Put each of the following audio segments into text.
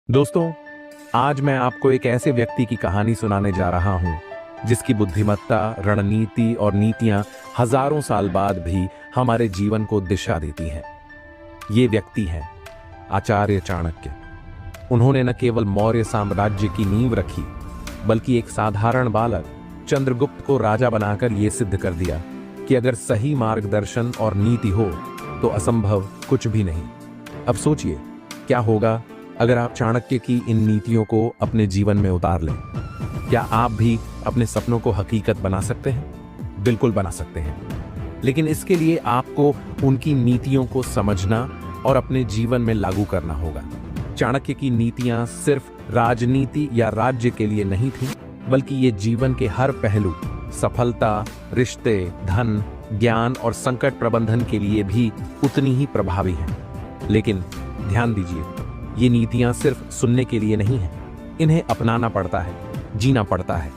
दोस्तों, आज मैं आपको एक ऐसे व्यक्ति की कहानी सुनाने जा रहा हूं जिसकी बुद्धिमत्ता, रणनीति और नीतियां हजारों साल बाद भी हमारे जीवन को दिशा देती हैं। ये व्यक्ति हैं आचार्य चाणक्य। उन्होंने न केवल मौर्य साम्राज्य की नींव रखी, बल्कि एक साधारण बालक चंद्रगुप्त को राजा बनाकर यह सिद्ध कर दिया कि अगर सही मार्गदर्शन और नीति हो तो असंभव कुछ भी नहीं। अब सोचिए, क्या होगा अगर आप चाणक्य की इन नीतियों को अपने जीवन में उतार लें। क्या आप भी अपने सपनों को हकीकत बना सकते हैं? बिल्कुल बना सकते हैं, लेकिन इसके लिए आपको उनकी नीतियों को समझना और अपने जीवन में लागू करना होगा। चाणक्य की नीतियां सिर्फ राजनीति या राज्य के लिए नहीं थी, बल्कि ये जीवन के हर पहलू, सफलता, रिश्ते, धन, ज्ञान और संकट प्रबंधन के लिए भी उतनी ही प्रभावी हैं। लेकिन ध्यान दीजिए, ये नीतियां सिर्फ सुनने के लिए नहीं हैं, इन्हें अपनाना पड़ता है, जीना पड़ता है।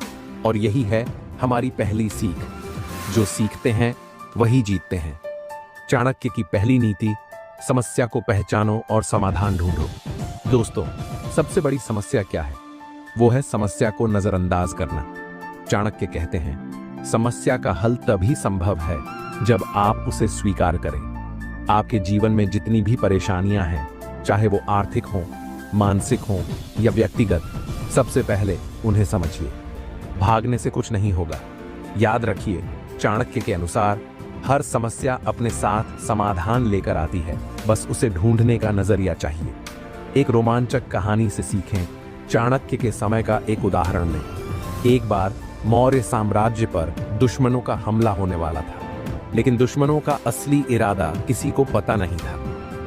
और यही है हमारी पहली सीख। जो सीखते हैं वही जीतते हैं। चाणक्य की पहली नीति, समस्या को पहचानो और समाधान ढूंढो। दोस्तों, सबसे बड़ी समस्या क्या है? वो है समस्या को नजरअंदाज करना। चाणक्य कहते हैं, समस्या का हल तभी संभव है जब आप उसे स्वीकार करें। आपके जीवन में जितनी भी परेशानियां हैं, चाहे वो आर्थिक हो, मानसिक हो या व्यक्तिगत, सबसे पहले उन्हें समझिए। भागने से कुछ नहीं होगा। याद रखिए, चाणक्य के अनुसार हर समस्या अपने साथ समाधान लेकर आती है, बस उसे ढूंढने का नजरिया चाहिए। एक रोमांचक कहानी से सीखें। चाणक्य के समय का एक उदाहरण लें। एक बार मौर्य साम्राज्य पर दुश्मनों का हमला होने वाला था, लेकिन दुश्मनों का असली इरादा किसी को पता नहीं था।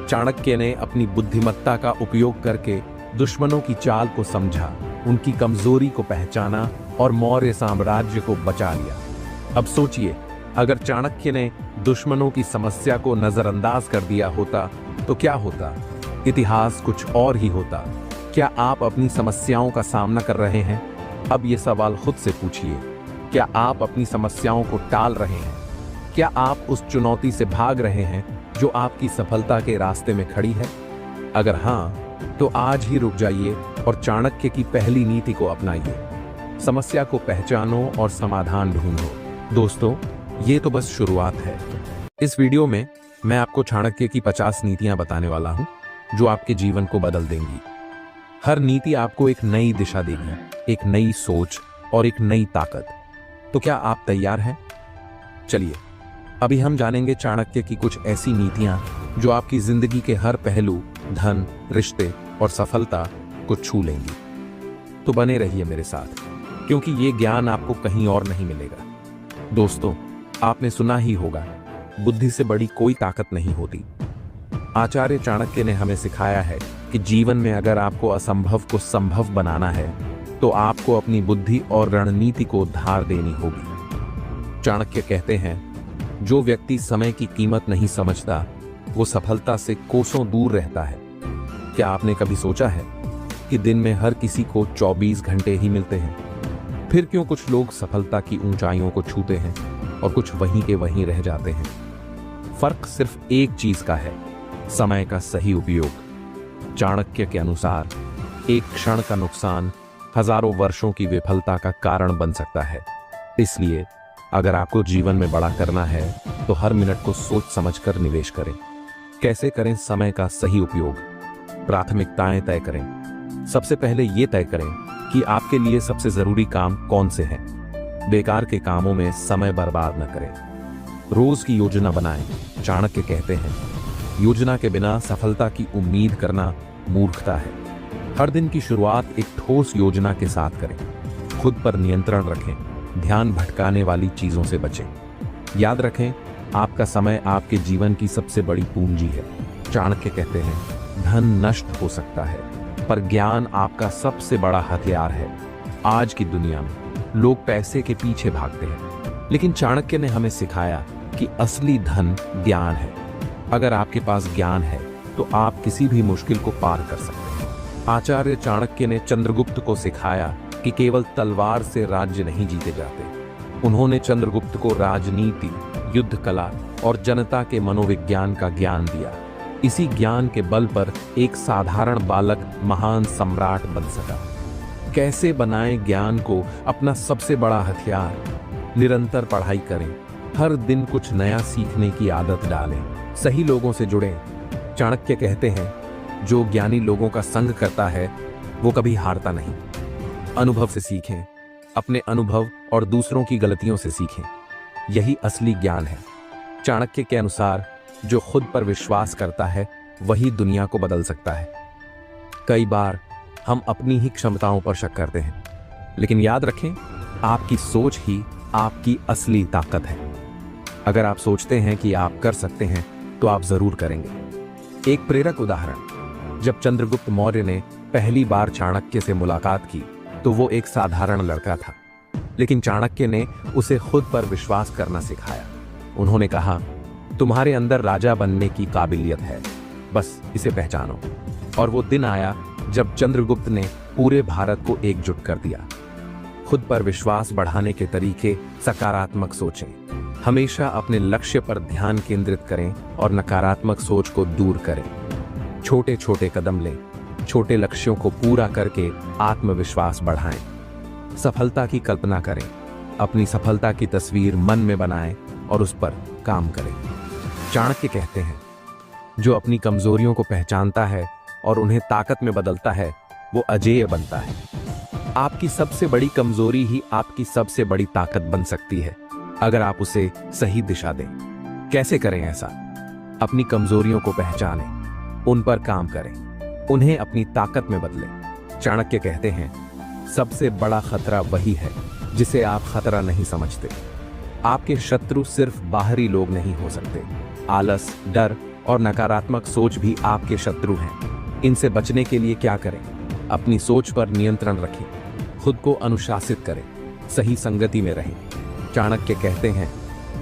चाणक्य ने अपनी बुद्धिमत्ता का उपयोग करके दुश्मनों की चाल को समझा, उनकी कमजोरी को पहचाना और मौर्य साम्राज्य को बचा लिया। अब सोचिए, अगर चाणक्य ने दुश्मनों की समस्या को नजरअंदाज कर दिया होता तो क्या होता? इतिहास कुछ और ही होता। क्या आप अपनी समस्याओं का सामना कर रहे हैं? अब ये सवाल खुद से पूछिए। क्या आप अपनी समस्याओं को टाल रहे हैं? क्या आप उस चुनौती से भाग रहे हैं जो आपकी सफलता के रास्ते में खड़ी है? अगर हां, तो आज ही रुक जाइए और चाणक्य की पहली नीति को अपनाइए। समस्या को पहचानो और समाधान ढूंढो। दोस्तों, ये तो बस शुरुआत है। इस वीडियो में मैं आपको चाणक्य की 50 नीतियां बताने वाला हूं, जो आपके जीवन को बदल देंगी। हर नीति आपको एक नई दिशा देगी, एक नई सोच और एक नई ताकत। तो क्या आप तैयार हैं? चलिए, अभी हम जानेंगे चाणक्य की कुछ ऐसी नीतियां जो आपकी जिंदगी के हर पहलू, धन, रिश्ते और सफलता को छू लेंगी। तो बने रहिए मेरे साथ, क्योंकि ये ज्ञान आपको कहीं और नहीं मिलेगा। दोस्तों, आपने सुना ही होगा, बुद्धि से बड़ी कोई ताकत नहीं होती। आचार्य चाणक्य ने हमें सिखाया है कि जीवन में अगर आपको असंभव को संभव बनाना है, तो आपको अपनी बुद्धि और रणनीति को धार देनी होगी। चाणक्य कहते हैं, जो व्यक्ति समय की कीमत नहीं समझता, वो सफलता से कोसों दूर रहता है। क्या आपने कभी सोचा है कि दिन में हर किसी को 24 घंटे ही मिलते हैं? फिर क्यों कुछ लोग सफलता की ऊंचाइयों को छूते हैं और कुछ वहीं के वहीं रह जाते हैं? फर्क सिर्फ एक चीज का है, समय का सही उपयोग। चाणक्य के अनुसार एक क्षण का नुकसान हजारों वर्षों की विफलता का कारण बन सकता है। इसलिए अगर आपको जीवन में बड़ा करना है, तो हर मिनट को सोच समझकर निवेश करें। कैसे करें समय का सही उपयोग? प्राथमिकताएं तय करें। सबसे पहले ये तय करें कि आपके लिए सबसे जरूरी काम कौन से हैं। बेकार के कामों में समय बर्बाद न करें। रोज की योजना बनाएं। चाणक्य कहते हैं, योजना के बिना सफलता की उम्मीद करना मूर्खता है। हर दिन की शुरुआत एक ठोस योजना के साथ करें। खुद पर नियंत्रण रखें। ध्यान भटकाने वाली चीजों से बचें। याद रखें, आपका समय आपके जीवन की सबसे बड़ी पूंजी है। चाणक्य कहते हैं, धन नष्ट हो सकता है, पर ज्ञान आपका सबसे बड़ा हथियार है। आज की दुनिया में लोग पैसे के पीछे भागते हैं, लेकिन चाणक्य ने हमें सिखाया कि असली धन ज्ञान है। अगर आपके पास ज्ञान है, तो आप किसी भी मुश्किल को पार कर सकते हैं। आचार्य चाणक्य ने चंद्रगुप्त को सिखाया कि केवल तलवार से राज्य नहीं जीते जाते। उन्होंने चंद्रगुप्त को राजनीति, युद्ध कला और जनता के मनोविज्ञान का ज्ञान दिया। इसी ज्ञान के बल पर एक साधारण बालक महान सम्राट बन सका। कैसे बनाएं ज्ञान को अपना सबसे बड़ा हथियार? निरंतर पढ़ाई करें, हर दिन कुछ नया सीखने की आदत डालें, सही लोगों से जुड़ें। चाणक्य कहते हैं, जो ज्ञानी लोगों का संग करता है वो कभी हारता नहीं। अनुभव से सीखें, अपने अनुभव और दूसरों की गलतियों से सीखें, यही असली ज्ञान है। चाणक्य के अनुसार जो खुद पर विश्वास करता है वही दुनिया को बदल सकता है। कई बार हम अपनी ही क्षमताओं पर शक करते हैं, लेकिन याद रखें, आपकी सोच ही आपकी असली ताकत है। अगर आप सोचते हैं कि आप कर सकते हैं तो आप जरूर करेंगे। एक प्रेरक उदाहरण, जब चंद्रगुप्त मौर्य ने पहली बार चाणक्य से मुलाकात की तो वो एक साधारण लड़का था, लेकिन चाणक्य ने उसे खुद पर विश्वास करना सिखाया। उन्होंने कहा, तुम्हारे अंदर राजा बनने की काबिलियत है, बस इसे पहचानो। और वो दिन आया जब चंद्रगुप्त ने पूरे भारत को एकजुट कर दिया। खुद पर विश्वास बढ़ाने के तरीके सकारात्मक सोचें, हमेशा अपने लक्ष्य पर ध्यान केंद्रित करें और नकारात्मक सोच को दूर करें। छोटे छोटे कदम लें, छोटे लक्ष्यों को पूरा करके आत्मविश्वास बढ़ाएं। सफलता की कल्पना करें, अपनी सफलता की तस्वीर मन में बनाएं और उस पर काम करें। चाणक्य कहते हैं, जो अपनी कमजोरियों को पहचानता है और उन्हें ताकत में बदलता है वो अजेय बनता है। आपकी सबसे बड़ी कमजोरी ही आपकी सबसे बड़ी ताकत बन सकती है, अगर आप उसे सही दिशा दें। कैसे करें ऐसा? अपनी कमजोरियों को पहचानें, उन पर काम करें, उन्हें अपनी ताकत में बदलें। चाणक्य कहते हैं, सबसे बड़ा खतरा वही है जिसे आप खतरा नहीं समझते। आपके शत्रु सिर्फ बाहरी लोग नहीं हो सकते। आलस, डर और नकारात्मक सोच भी आपके शत्रु हैं। इनसे बचने के लिए क्या करें? अपनी सोच पर नियंत्रण रखें, खुद को अनुशासित करें, सही संगति में रहें। चाणक्य कहते हैं,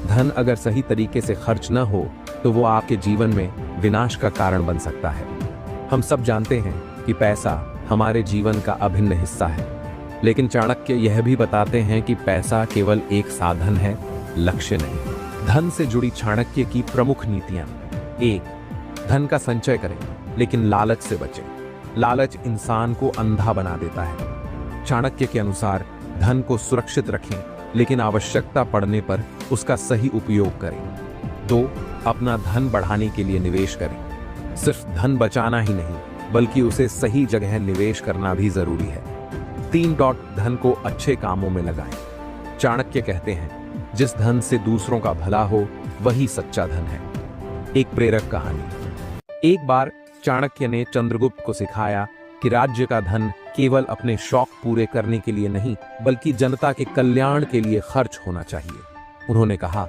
धन अगर सही तरीके से खर्च न हो तो वो आपके जीवन में विनाश का कारण बन सकता है। हम सब जानते हैं कि पैसा हमारे जीवन का अभिन्न हिस्सा है, लेकिन चाणक्य यह भी बताते हैं कि पैसा केवल एक साधन है, लक्ष्य नहीं। धन से जुड़ी चाणक्य की प्रमुख नीतियां: 1. धन का संचय करें, लेकिन लालच से बचें। लालच इंसान को अंधा बना देता है। चाणक्य के अनुसार धन को सुरक्षित रखें, लेकिन आवश्यकता पड़ने पर उसका सही उपयोग करें। 2. अपना धन बढ़ाने के लिए निवेश करें। सिर्फ धन बचाना ही नहीं, बल्कि उसे सही जगह निवेश करना भी जरूरी है। 3. धन को अच्छे कामों में लगाएं। चाणक्य कहते हैं, जिस धन से दूसरों का भला हो वही सच्चा धन है। एक प्रेरक कहानी। एक बार चाणक्य ने चंद्रगुप्त को सिखाया कि राज्य का धन केवल अपने शौक पूरे करने के लिए नहीं, बल्कि जनता के कल्याण के लिए खर्च होना चाहिए। उन्होंने कहा,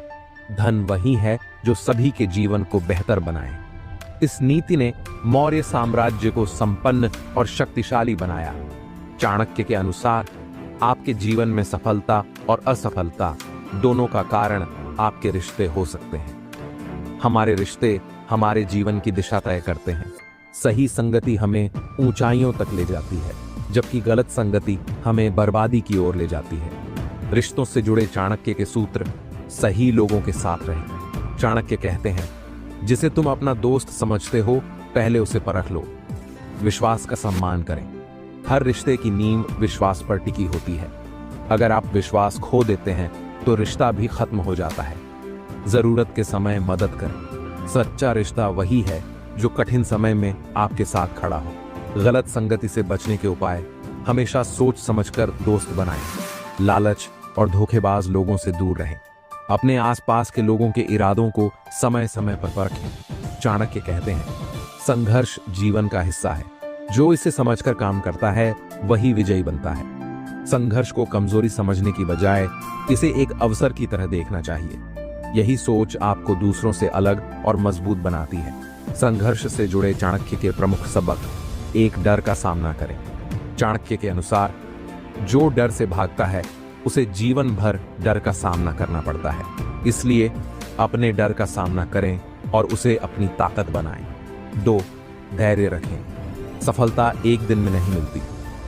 धन वही है जो सभी के जीवन को बेहतर बनाए। इस नीति ने मौर्य साम्राज्य को संपन्न और शक्तिशाली बनाया। चाणक्य के अनुसार आपके जीवन में सफलता और असफलता दोनों का कारण आपके रिश्ते हो सकते हैं। हमारे रिश्ते हमारे जीवन की दिशा तय करते हैं। सही संगति हमें ऊंचाइयों तक ले जाती है, जबकि गलत संगति हमें बर्बादी की ओर ले जाती है। रिश्तों से जुड़े चाणक्य के सूत्र: सही लोगों के साथ रहें। चाणक्य कहते हैं, जिसे तुम अपना दोस्त समझते हो पहले उसे परख लो। विश्वास का सम्मान करें। हर रिश्ते की नींव विश्वास पर टिकी होती है। अगर आप विश्वास खो देते हैं तो रिश्ता भी खत्म हो जाता है। जरूरत के समय मदद करें। सच्चा रिश्ता वही है जो कठिन समय में आपके साथ खड़ा हो। गलत संगति से बचने के उपाय: हमेशा सोच समझकर दोस्त बनाएं। लालच और धोखेबाज लोगों से दूर रहें। अपने आसपास के लोगों के इरादों को समय समय पर परखें। चाणक्य कहते हैं, संघर्ष जीवन का हिस्सा है। जो इसे समझकर काम करता है वही विजयी बनता है। संघर्ष को कमजोरी समझने की बजाय इसे एक अवसर की तरह देखना चाहिए। यही सोच आपको दूसरों से अलग और मजबूत बनाती है। संघर्ष से जुड़े चाणक्य के प्रमुख सबक: 1. डर का सामना करें। चाणक्य के अनुसार जो डर से भागता है उसे जीवन भर डर का सामना करना पड़ता है। इसलिए अपने डर का सामना करें और उसे अपनी ताकत बनाएं। 2. धैर्य रखें। सफलता एक दिन में नहीं मिलती।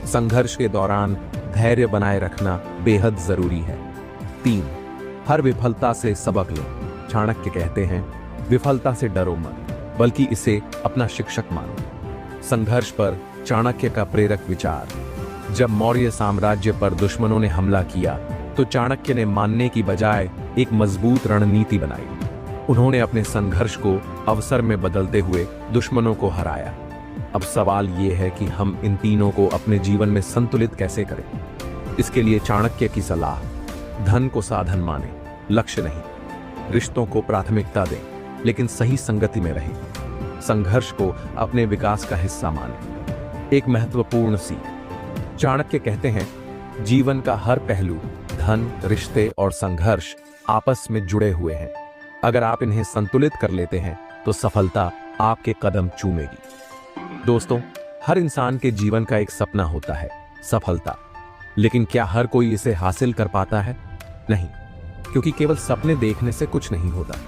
संघर्ष के दौरान धैर्य बनाए रखना बेहद जरूरी है। 3. हर विफलता से सबक लें। चाणक्य कहते हैं, विफलता से डरो मत, बल्कि इसे अपना शिक्षक मानो। संघर्ष पर चाणक्य का प्रेरक विचार। जब मौर्य साम्राज्य पर दुश्मनों ने हमला किया तो चाणक्य ने मानने की बजाय एक मजबूत रणनीति बनाई। उन्होंने अपने संघर्ष को अवसर में बदलते हुए दुश्मनों को हराया। अब सवाल यह है कि हम इन तीनों को अपने जीवन में संतुलित कैसे करें। इसके लिए चाणक्य की सलाह: धन को साधन माने, लक्ष्य नहीं। रिश्तों को प्राथमिकता दें, लेकिन सही संगति में रहें। संघर्ष को अपने विकास का हिस्सा मानें। एक महत्वपूर्ण सीख: चाणक्य कहते हैं, जीवन का हर पहलू, धन, रिश्ते और संघर्ष आपस में जुड़े हुए हैं। अगर आप इन्हें संतुलित कर लेते हैं तो सफलता आपके कदम चूमेगी। दोस्तों, हर इंसान के जीवन का एक सपना होता है, सफलता। लेकिन क्या हर कोई इसे हासिल कर पाता है? नहीं, क्योंकि केवल सपने देखने से कुछ नहीं होता।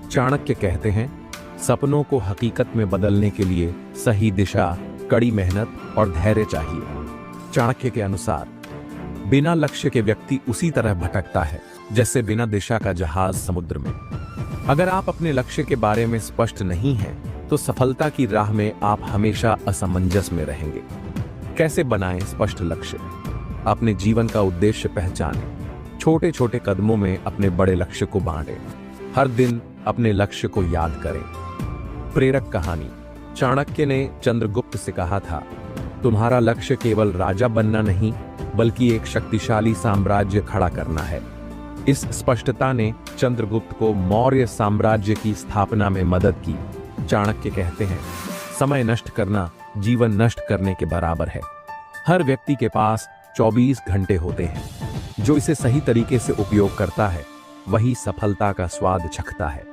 चाणक्य कहते हैं, सपनों को हकीकत में बदलने के लिए सही दिशा, कड़ी मेहनत और धैर्य चाहिए। चाणक्य के अनुसार बिना लक्ष्य के व्यक्ति उसी तरह भटकता है जैसे बिना दिशा का जहाज समुद्र में। अगर आप अपने लक्ष्य के बारे में स्पष्ट नहीं हैं, तो सफलता की राह में आप हमेशा असमंजस में रहेंगे। कैसे बनाएं स्पष्ट लक्ष्य? अपने जीवन का उद्देश्य पहचानें। छोटे छोटे कदमों में अपने बड़े लक्ष्य को बांटें। हर दिन अपने लक्ष्य को याद करें। प्रेरक कहानी। चाणक्य ने चंद्रगुप्त से कहा था, तुम्हारा लक्ष्य केवल राजा बनना नहीं, बल्कि एक शक्तिशाली साम्राज्य खड़ा करना है। इस स्पष्टता ने चंद्रगुप्त को मौर्य साम्राज्य की स्थापना में मदद की। चाणक्य कहते हैं, समय नष्ट करना जीवन नष्ट करने के बराबर है। हर व्यक्ति के पास 24 घंटे होते हैं। जो इसे सही तरीके से उपयोग करता है, वही सफलता का स्वाद चखता है।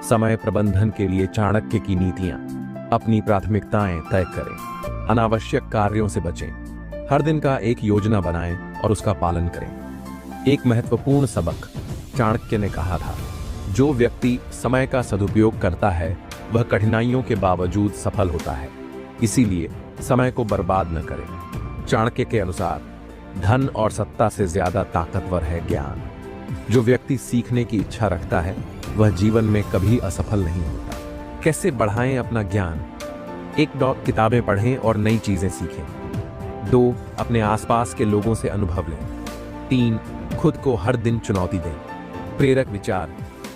समय प्रबंधन के लिए चाणक्य की नीतियां: अपनी प्राथमिकताएं तय करें, अनावश्यक कार्यों से बचें, हर दिन का एक योजना बनाएं और उसका पालन करें। एक महत्वपूर्ण सबक: चाणक्य ने कहा था, जो व्यक्ति समय का सदुपयोग करता है वह कठिनाइयों के बावजूद सफल होता है। इसीलिए समय को बर्बाद न करें। चाणक्य के अनुसार धन और सत्ता से ज्यादा ताकतवर है ज्ञान। जो व्यक्ति सीखने की इच्छा रखता है वह जीवन में कभी असफल नहीं होता। कैसे बढ़ाएं अपना ज्ञान? 1 किताबें पढ़ें और नई चीजें सीखें। 2 अपने आसपास के लोगों से अनुभव लें। 3 खुद को हर दिन चुनौती दें। प्रेरक विचार: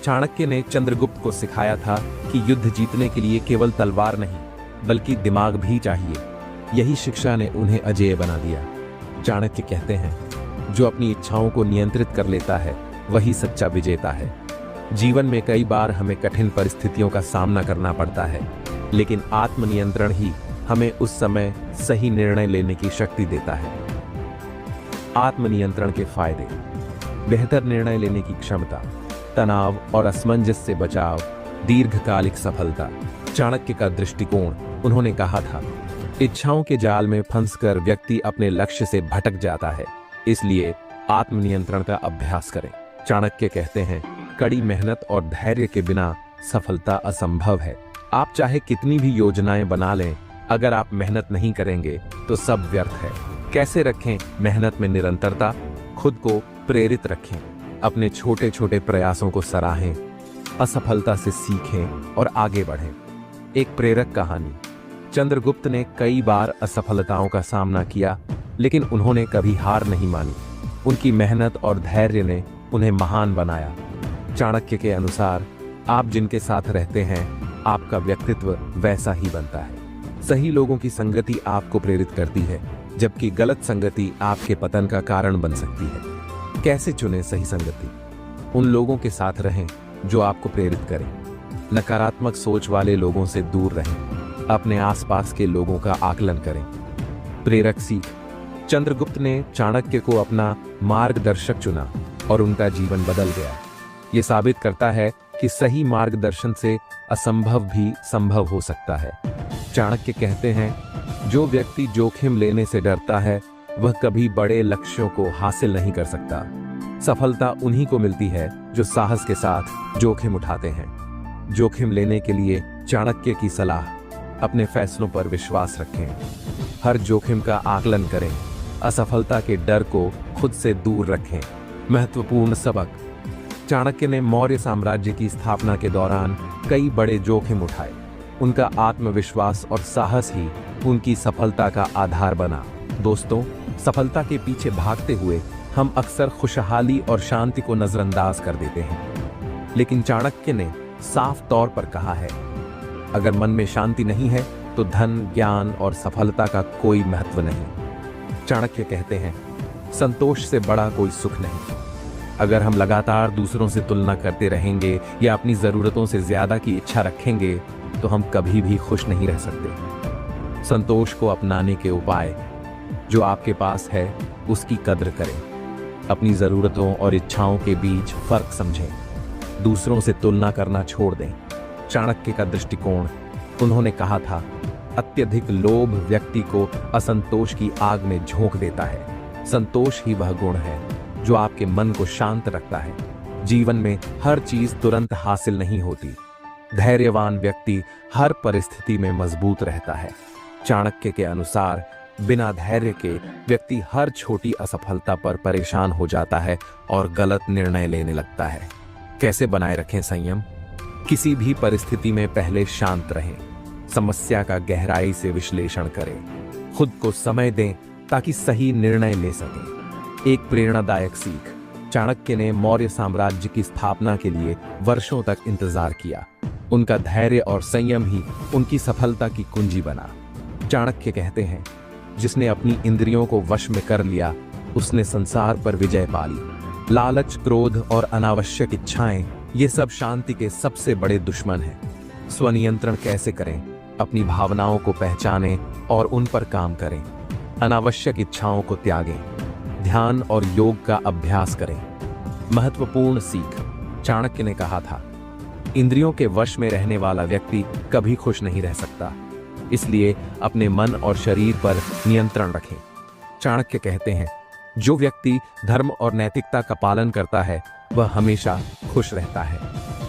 चाणक्य ने चंद्रगुप्त को सिखाया था कि युद्ध जीतने के लिए केवल तलवार नहीं, बल्कि दिमाग भी चाहिए। यही शिक्षा ने उन्हें अजेय बना दिया। चाणक्य कहते हैं, जो अपनी इच्छाओं को नियंत्रित कर लेता है वही सच्चा विजेता है। जीवन में कई बार हमें कठिन परिस्थितियों का सामना करना पड़ता है, लेकिन आत्मनियंत्रण ही हमें उस समय सही निर्णय लेने की शक्ति देता है। आत्मनियंत्रण के फायदे: बेहतर निर्णय लेने की क्षमता, तनाव और असमंजस से बचाव, दीर्घकालिक सफलता। चाणक्य का दृष्टिकोण: उन्होंने कहा था, इच्छाओं के जाल में फंसकर व्यक्ति अपने लक्ष्य से भटक जाता है, इसलिए आत्मनियंत्रण का अभ्यास करें। चाणक्य कहते हैं, कड़ी मेहनत और धैर्य के बिना सफलता असंभव है। आप चाहे कितनी भी योजनाएं बना लें, अगर आप मेहनत नहीं करेंगे तो सब व्यर्थ है। कैसे रखें मेहनत में निरंतरता? खुद को प्रेरित रखें, अपने छोटे छोटे प्रयासों को सराहें, असफलता से सीखें और आगे बढ़ें। एक प्रेरक कहानी। चंद्रगुप्त ने कई बार असफलताओं का सामना किया, लेकिन उन्होंने कभी हार नहीं मानी। उनकी मेहनत और धैर्य ने उन्हें महान बनाया। चाणक्य के अनुसार, आप जिनके साथ रहते हैं, आपका व्यक्तित्व वैसा ही बनता है। सही लोगों की संगति आपको प्रेरित करती है, जबकि गलत संगति आपके पतन का कारण बन सकती है। कैसे चुनें सही संगति? उन लोगों के साथ रहें जो आपको प्रेरित करें। नकारात्मक सोच वाले लोगों से दूर रहें। अपने आसपास के लोगों का आकलन करें। प्रेरक सीख: चंद्रगुप्त ने चाणक्य को अपना मार्गदर्शक चुना और उनका जीवन बदल गया। ये साबित करता है कि सही मार्गदर्शन से असंभव भी संभव हो सकता है। चाणक्य कहते हैं, जो व्यक्ति जोखिम लेने से डरता है वह कभी बड़े लक्ष्यों को हासिल नहीं कर सकता। सफलता उन्हीं को मिलती है जो साहस के साथ जोखिम उठाते हैं। जोखिम लेने के लिए चाणक्य की सलाह: अपने फैसलों पर विश्वास रखें, हर जोखिम का आकलन करें, असफलता के डर को खुद से दूर रखें। महत्वपूर्ण सबक: चाणक्य ने मौर्य साम्राज्य की स्थापना के दौरान कई बड़े जोखिम उठाए, उनका आत्मविश्वास और साहस ही उनकी सफलता का आधार बना। दोस्तों, सफलता के पीछे भागते हुए हम अक्सर खुशहाली और शांति को नजरअंदाज कर देते हैं, लेकिन चाणक्य ने साफ तौर पर कहा है, अगर मन में शांति नहीं है तो धन, ज्ञान और सफलता का कोई महत्व नहीं। चाणक्य कहते हैं, संतोष से बड़ा कोई सुख नहीं। अगर हम लगातार दूसरों से तुलना करते रहेंगे या अपनी जरूरतों से ज्यादा की इच्छा रखेंगे तो हम कभी भी खुश नहीं रह सकते। संतोष को अपनाने के उपाय, जो आपके पास है उसकी कद्र करें, अपनी जरूरतों और इच्छाओं के बीच फर्क समझें, दूसरों से तुलना करना छोड़ दें। चाणक्य का दृष्टिकोण, उन्होंने कहा था, अत्यधिक लोभ व्यक्ति को असंतोष की आग में झोंक देता है। संतोष ही वह गुण है जो आपके मन को शांत रखता है। जीवन में हर चीज तुरंत हासिल नहीं होती। धैर्यवान व्यक्ति हर परिस्थिति में मजबूत रहता है। चाणक्य के अनुसार बिना धैर्य के व्यक्ति हर छोटी असफलता पर परेशान हो जाता है और गलत निर्णय लेने लगता है। कैसे बनाए रखें संयम? किसी भी परिस्थिति में पहले शांत रहें, समस्या का गहराई से विश्लेषण करें, खुद को समय दें ताकि सही निर्णय ले सकें। एक प्रेरणादायक सीख, चाणक्य ने मौर्य साम्राज्य की स्थापना के लिए वर्षों तक इंतजार किया। उनका धैर्य और संयम ही उनकी सफलता की कुंजी बना। चाणक्य कहते हैं, जिसने अपनी इंद्रियों को वश में कर लिया उसने संसार पर विजय पा ली। लालच, क्रोध और अनावश्यक इच्छाएं, ये सब शांति के सबसे बड़े दुश्मन हैं। स्वनियंत्रण कैसे करें? अपनी भावनाओं को पहचानें और उन पर काम करें। अनावश्यक इच्छाओं को त्यागें। ध्यान और योग का अभ्यास करें। महत्वपूर्ण सीख, चाणक्य ने कहा था, इंद्रियों के वश में रहने वाला व्यक्ति कभी खुश नहीं रह सकता। इसलिए अपने मन और शरीर पर नियंत्रण रखें। चाणक्य कहते हैं, जो व्यक्ति धर्म और नैतिकता का पालन करता है वह हमेशा खुश रहता है।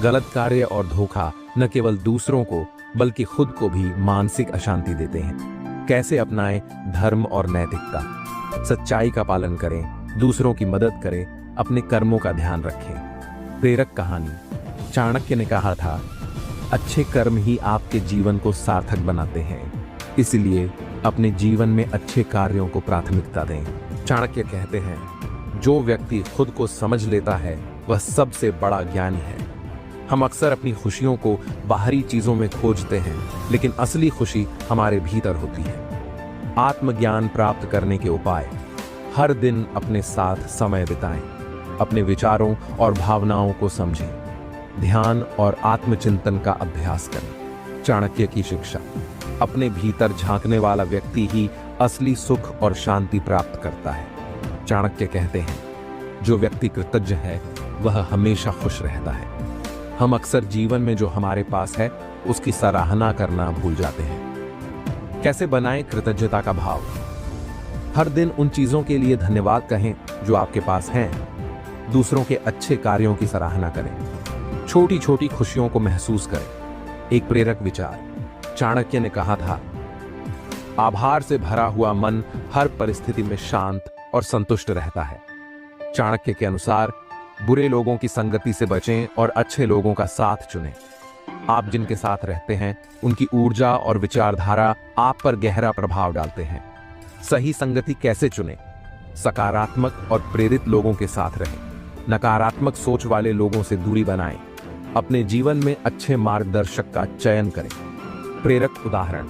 गलत कार्य और धोखा न केवल दूसरों को बल्कि खुद को भी मानसिक अशांति देते हैं। कैसे अपनाएं धर्म और नैतिकता? सच्चाई का पालन करें, दूसरों की मदद करें, अपने कर्मों का ध्यान रखें। प्रेरक कहानी, चाणक्य ने कहा था, अच्छे कर्म ही आपके जीवन को सार्थक बनाते हैं, इसलिए अपने जीवन में अच्छे कार्यों को प्राथमिकता दें। चाणक्य कहते हैं, जो व्यक्ति खुद को समझ लेता है वह सबसे बड़ा ज्ञानी है। हम अक्सर अपनी खुशियों को बाहरी चीजों में खोजते हैं, लेकिन असली खुशी हमारे भीतर होती है। आत्मज्ञान प्राप्त करने के उपाय, हर दिन अपने साथ समय बिताएं, अपने विचारों और भावनाओं को समझें, ध्यान और आत्मचिंतन का अभ्यास करें। चाणक्य की शिक्षा, अपने भीतर झांकने वाला व्यक्ति ही असली सुख और शांति प्राप्त करता है। चाणक्य कहते हैं, जो व्यक्ति कृतज्ञ है वह हमेशा खुश रहता है। हम अक्सर जीवन में जो हमारे पास है उसकी सराहना करना भूल जाते हैं। कैसे बनाएं कृतज्ञता का भाव? हर दिन उन चीजों के लिए धन्यवाद कहें जो आपके पास हैं। दूसरों के अच्छे कार्यों की सराहना करें। छोटी छोटी खुशियों को महसूस करें। एक प्रेरक विचार, चाणक्य ने कहा था, आभार से भरा हुआ मन हर परिस्थिति में शांत और संतुष्ट रहता है। चाणक्य के अनुसार बुरे लोगों की संगति से बचें और अच्छे लोगों का साथ चुनें। आप जिनके साथ रहते हैं उनकी ऊर्जा और विचारधारा आप पर गहरा प्रभाव डालते हैं। सही संगति कैसे चुनें? सकारात्मक और प्रेरित लोगों के साथ रहें। नकारात्मक सोच वाले लोगों से दूरी बनाएं। अपने जीवन में अच्छे मार्गदर्शक का चयन करें। प्रेरक उदाहरण,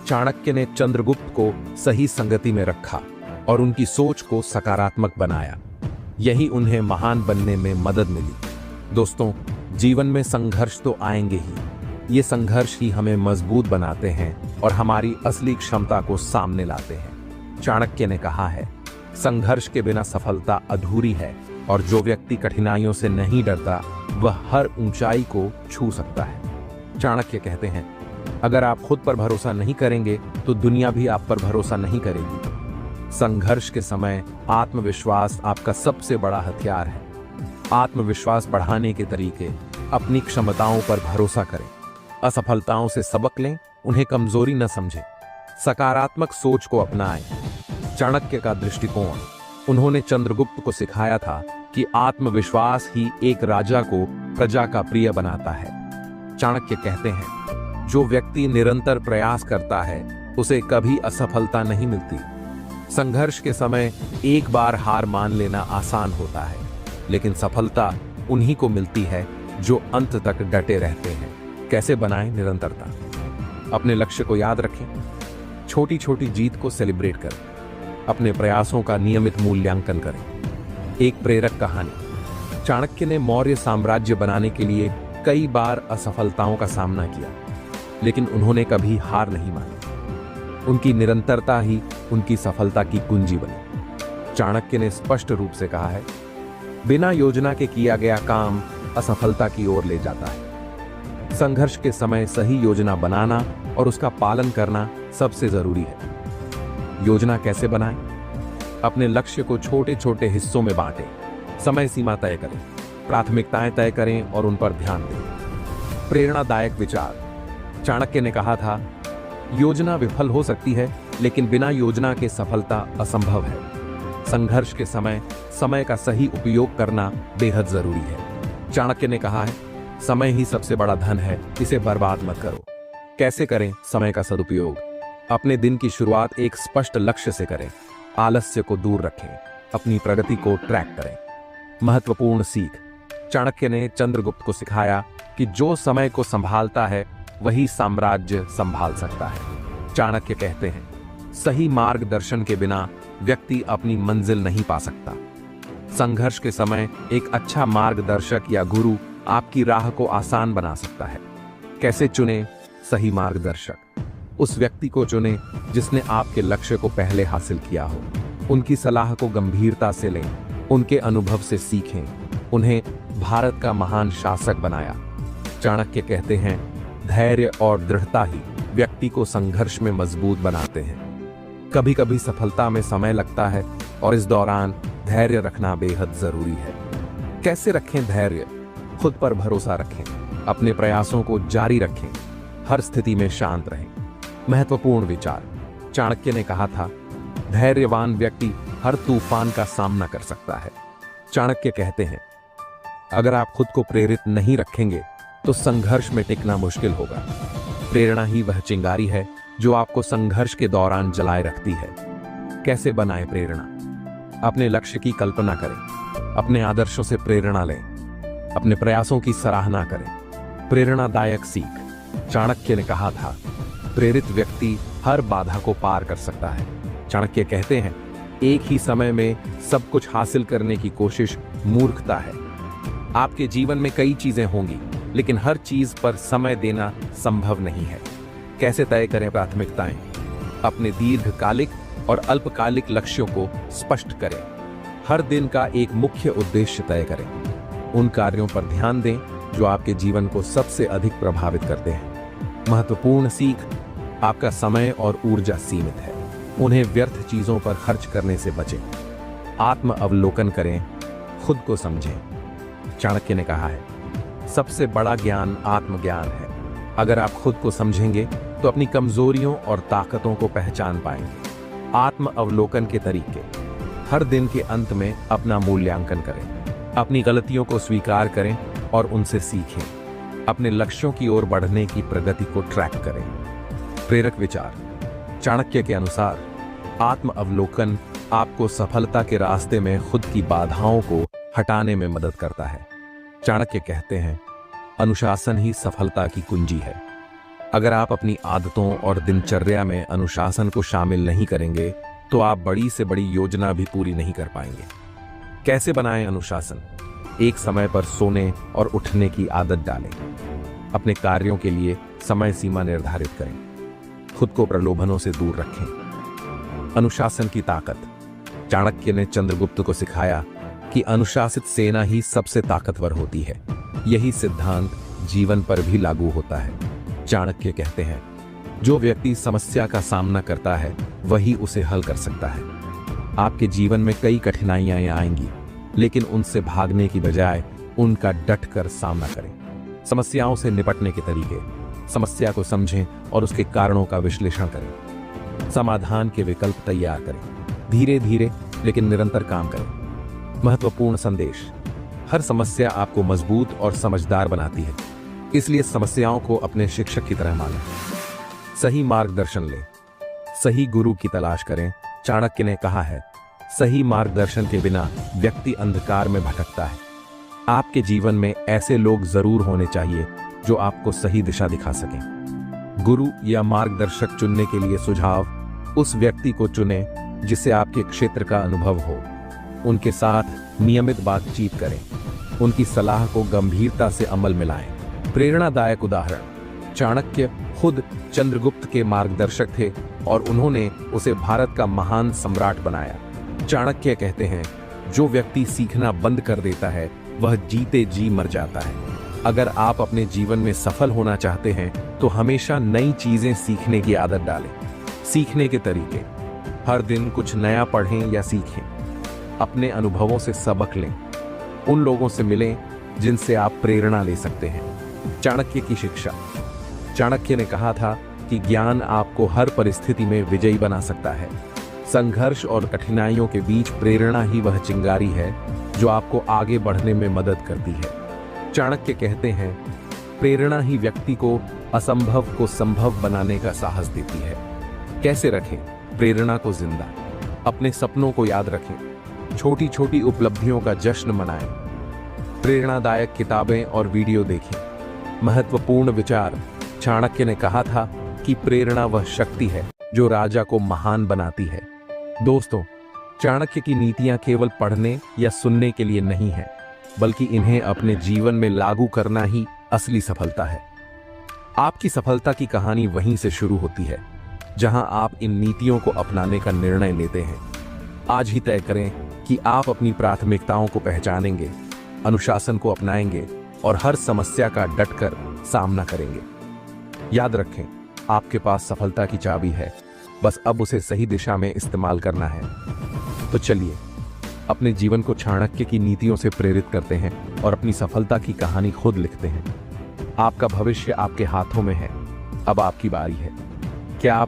चाणक्य ने चंद्रगुप्त को सही संगति में रखा और उनकी सोच को सकारात्मक बनाया। यही उन्हें महान बनने में मदद मिली। दोस्तों, जीवन में संघर्ष तो आएंगे ही। ये संघर्ष ही हमें मजबूत बनाते हैं और हमारी असली क्षमता को सामने लाते हैं। चाणक्य ने कहा है, संघर्ष के बिना सफलता अधूरी है और जो व्यक्ति कठिनाइयों से नहीं डरता वह हर ऊंचाई को छू सकता है। चाणक्य कहते हैं, अगर आप खुद पर भरोसा नहीं करेंगे तो दुनिया भी आप पर भरोसा नहीं करेगी। संघर्ष के समय आत्मविश्वास आपका सबसे बड़ा हथियार है। आत्मविश्वास बढ़ाने के तरीके, अपनी क्षमताओं पर भरोसा करें, असफलताओं से सबक लें, उन्हें कमजोरी न समझें, सकारात्मक सोच को अपनाएं। चाणक्य का दृष्टिकोण, उन्होंने चंद्रगुप्त को सिखाया था कि आत्मविश्वास ही एक राजा को प्रजा का प्रिय बनाता है। चाणक्य कहते हैं, जो व्यक्ति निरंतर प्रयास करता है उसे कभी असफलता नहीं मिलती। संघर्ष के समय एक बार हार मान लेना आसान होता है, लेकिन सफलता उन्हीं को मिलती है जो अंत तक डटे रहते हैं। कैसे बनाएं निरंतरता? अपने लक्ष्य को याद रखें, छोटी छोटी जीत को सेलिब्रेट करें, अपने प्रयासों का नियमित मूल्यांकन करें। एक प्रेरक कहानी। चाणक्य ने मौर्य साम्राज्य बनाने के लिए कई बार असफलताओं का सामना किया, लेकिन उन्होंने कभी हार नहीं मानी। उनकी निरंतरता ही उनकी सफलता की कुंजी बनी। चाणक्य ने स्पष्ट रूप से कहा है, बिना योजना के किया गया काम असफलता की ओर ले जाता है। संघर्ष के समय सही योजना बनाना और उसका पालन करना सबसे जरूरी है। योजना कैसे बनाएं? अपने लक्ष्य को छोटे छोटे हिस्सों में बांटें, समय सीमा तय करें, प्राथमिकताएं तय करें और उन पर ध्यान दें। प्रेरणादायक विचार। चाणक्य ने कहा था, योजना विफल हो सकती है, लेकिन बिना योजना के सफलता असंभव है। संघर्ष के समय समय का सही उपयोग करना बेहद जरूरी है। चाणक्य ने कहा है, समय ही सबसे बड़ा धन है, इसे बर्बाद मत करो। कैसे करें समय का सदुपयोग? अपने दिन की शुरुआत एक स्पष्ट लक्ष्य से करें, आलस्य को दूर रखें, अपनी प्रगति को ट्रैक करें। महत्वपूर्ण सीख। चाणक्य ने चंद्रगुप्त को सिखाया कि जो समय को संभालता है वही साम्राज्य संभाल सकता है। चाणक्य कहते हैं, सही मार्गदर्शन के बिना व्यक्ति अपनी मंजिल नहीं पा सकता। संघर्ष के समय एक अच्छा मार्गदर्शक या गुरु आपकी राह को आसान बना सकता है। कैसे चुनें सही मार्गदर्शक? उस व्यक्ति को चुनें जिसने आपके लक्ष्य को पहले हासिल किया हो। उनकी सलाह को गंभीरता से लें, उनके अनुभव से सीखें। उन्हें भारत का महान शासक बनाया। चाणक्य कहते हैं, धैर्य और दृढ़ता ही व्यक्ति को संघर्ष में मजबूत बनाते हैं। कभी कभी सफलता में समय लगता है और इस दौरान धैर्य रखना बेहद जरूरी है। कैसे रखें धैर्य? खुद पर भरोसा रखें, अपने प्रयासों को जारी रखें, हर स्थिति में शांत रहें। महत्वपूर्ण विचार। चाणक्य ने कहा था, धैर्यवान व्यक्ति हर तूफान का सामना कर सकता है। चाणक्य कहते हैं, अगर आप खुद को प्रेरित नहीं रखेंगे तो संघर्ष में टिकना मुश्किल होगा। प्रेरणा ही वह चिंगारी है जो आपको संघर्ष के दौरान जलाए रखती है। कैसे बनाएं प्रेरणा? अपने लक्ष्य की कल्पना करें, अपने आदर्शों से प्रेरणा लें, अपने प्रयासों की सराहना करें। प्रेरणादायक सीख। चाणक्य ने कहा था, प्रेरित व्यक्ति हर बाधा को पार कर सकता है। चाणक्य कहते हैं, एक ही समय में सब कुछ हासिल करने की कोशिश मूर्खता है। आपके जीवन में कई चीजें होंगी, लेकिन हर चीज पर समय देना संभव नहीं है। कैसे तय करें प्राथमिकताएं? अपने दीर्घकालिक और अल्पकालिक लक्ष्यों को स्पष्ट करें। हर दिन का एक मुख्य उद्देश्य तय करें। उन कार्यों पर ध्यान दें जो आपके जीवन को सबसे अधिक प्रभावित करते हैं। महत्वपूर्ण सीख। आपका समय और ऊर्जा सीमित है, उन्हें व्यर्थ चीजों पर खर्च करने से बचें। आत्म अवलोकन करें, खुद को समझें। चाणक्य ने कहा है, सबसे बड़ा ज्ञान आत्मज्ञान है। अगर आप खुद को समझेंगे तो अपनी कमजोरियों और ताकतों को पहचान पाएंगे। आत्म अवलोकन के तरीके। हर दिन के अंत में अपना मूल्यांकन करें, अपनी गलतियों को स्वीकार करें और उनसे सीखें। अपने लक्ष्यों की ओर बढ़ने की प्रगति को ट्रैक करें। प्रेरक विचार। चाणक्य के अनुसार आत्म अवलोकन आपको सफलता के रास्ते में खुद की बाधाओं को हटाने में मदद करता है। चाणक्य कहते हैं, अनुशासन ही सफलता की कुंजी है। अगर आप अपनी आदतों और दिनचर्या में अनुशासन को शामिल नहीं करेंगे तो आप बड़ी से बड़ी योजना भी पूरी नहीं कर पाएंगे। कैसे बनाएं अनुशासन? एक समय पर सोने और उठने की आदत डालें। अपने कार्यों के लिए समय सीमा निर्धारित करें। खुद को प्रलोभनों से दूर रखें। अनुशासन की ताकत। चाणक्य ने चंद्रगुप्त को सिखाया कि अनुशासित सेना ही सबसे ताकतवर होती है। यही सिद्धांत जीवन पर भी लागू होता है। चाणक्य कहते हैं, जो व्यक्ति समस्या का सामना करता है वही उसे हल कर सकता है। आपके जीवन में कई कठिनाइयां आएंगी, लेकिन उनसे भागने की बजाय उनका डटकर सामना करें। समस्याओं से निपटने के तरीके। समस्या को समझें और उसके कारणों का विश्लेषण करें। समाधान के विकल्प तैयार करें। धीरे धीरे लेकिन निरंतर काम करें। महत्वपूर्ण संदेश। हर समस्या आपको मजबूत और समझदार बनाती है। इसलिए समस्याओं को अपने शिक्षक की तरह मानें, सही मार्गदर्शन लें, सही गुरु की तलाश करें। चाणक्य ने कहा है, सही मार्गदर्शन के बिना व्यक्ति अंधकार में भटकता है। आपके जीवन में ऐसे लोग जरूर होने चाहिए जो आपको सही दिशा दिखा सकें। गुरु या मार्गदर्शक चुनने के लिए सुझाव, उस व्यक्ति को चुनें जिससे आपके क्षेत्र का अनुभव हो। उनके साथ नियमित बातचीत करें, उनकी सलाह को गंभीरता से अमल में लाएं। प्रेरणादायक उदाहरण, चाणक्य खुद चंद्रगुप्त के मार्गदर्शक थे और उन्होंने उसे भारत का महान सम्राट बनाया। चाणक्य कहते हैं, जो व्यक्ति सीखना बंद कर देता है वह जीते जी मर जाता है। अगर आप अपने जीवन में सफल होना चाहते हैं तो हमेशा नई चीजें सीखने की आदत डालें। सीखने के तरीके, हर दिन कुछ नया पढ़ें या सीखें, अपने अनुभवों से सबक लें, उन लोगों से मिलें जिनसे आप प्रेरणा ले सकते हैं। चाणक्य की शिक्षा, चाणक्य ने कहा था कि ज्ञान आपको हर परिस्थिति में विजयी बना सकता है। संघर्ष और कठिनाइयों के बीच प्रेरणा ही वह चिंगारी है जो आपको आगे बढ़ने में मदद करती है। चाणक्य कहते हैं, प्रेरणा ही व्यक्ति को असंभव को संभव बनाने का साहस देती है। कैसे रखें प्रेरणा को जिंदा? अपने सपनों को याद रखें, छोटी छोटी उपलब्धियों का जश्न मनाएं, प्रेरणादायक किताबें और वीडियो देखें। महत्वपूर्ण विचार, चाणक्य ने कहा था कि प्रेरणा वह शक्ति है जो राजा को महान बनाती है। दोस्तों, चाणक्य की नीतियां केवल पढ़ने या सुनने के लिए नहीं है, बल्कि इन्हें अपने जीवन में लागू करना ही असली सफलता है। आपकी सफलता की कहानी वहीं से शुरू होती है जहां आप इन नीतियों को अपनाने का निर्णय लेते हैं। आज ही तय करें कि आप अपनी प्राथमिकताओं को पहचानेंगे, अनुशासन को अपनाएंगे और हर समस्या का डटकर सामना करेंगे। याद रखें, आपके पास सफलता की चाबी है, बस अब उसे सही दिशा में इस्तेमाल करना है। तो चलिए अपने जीवन को चाणक्य की नीतियों से प्रेरित करते हैं और अपनी सफलता की कहानी खुद लिखते हैं। आपका भविष्य आपके हाथों में है, अब आपकी बारी है। क्या आप